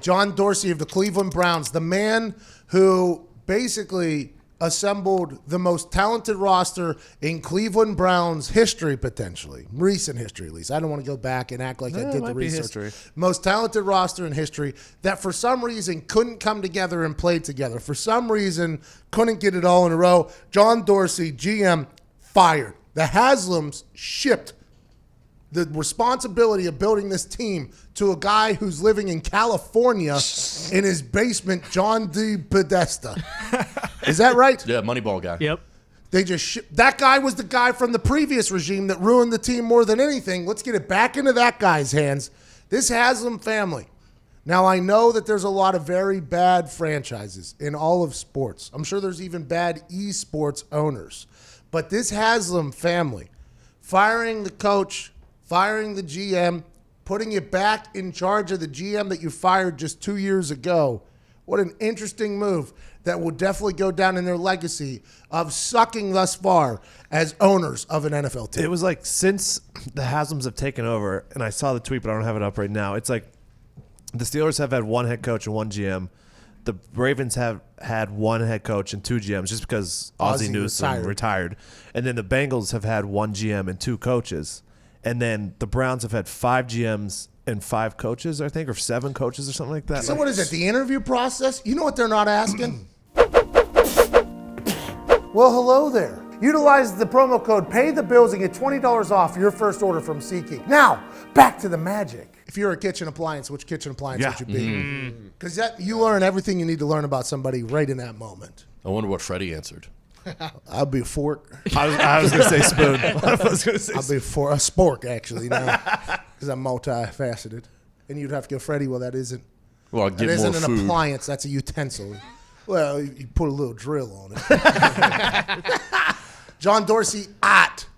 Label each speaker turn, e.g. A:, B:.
A: John Dorsey of the Cleveland Browns, the man who basically assembled the most talented roster in Cleveland Browns history, potentially. Recent history, at least. I don't want to go back and act like I did the research. Most talented roster in history that for some reason couldn't come together and play together. For some reason, couldn't get it all in a row. John Dorsey, GM, fired. The Haslams shipped the responsibility of building this team to a guy who's living in California in his basement, John D. Podesta. Is that right?
B: Yeah, Moneyball guy.
C: Yep.
A: They just that guy was the guy from the previous regime that ruined the team more than anything. Let's get it back into that guy's hands. This Haslam family. Now, I know that there's a lot of very bad franchises in all of sports. I'm sure there's even bad esports owners. But this Haslam family, firing the coach, firing the GM, putting you back in charge of the GM that you fired just 2 years ago. What an interesting move that will definitely go down in their legacy of sucking thus far as owners of an NFL team.
D: It was like since the Haslams have taken over, and I saw the tweet, but I don't have it up right now. It's like the Steelers have had one head coach and one GM. The Ravens have had one head coach and two GMs just because Ozzie Newsome retired. And then the Bengals have had one GM and two coaches. And then the Browns have had 5 GMs and 5 coaches, I think, or 7 coaches or something like that.
A: So what is it, the interview process? You know what they're not asking? Well, hello there. Utilize the promo code PAYTHEBILLS and get $20 off your first order from SeatGeek. Now, back to the magic. If you're a kitchen appliance, which kitchen appliance would you be? Because you learn everything you need to learn about somebody right in that moment.
B: I wonder what Freddie answered.
A: I'll be a fork.
D: I was going to say spoon.
A: I'll be a spork, actually, now, because I'm multifaceted. And you'd have to go, Freddie, well, that isn't.
B: Well,
A: That isn't an appliance. That's a utensil. Well, you put a little drill on it. John Dorsey at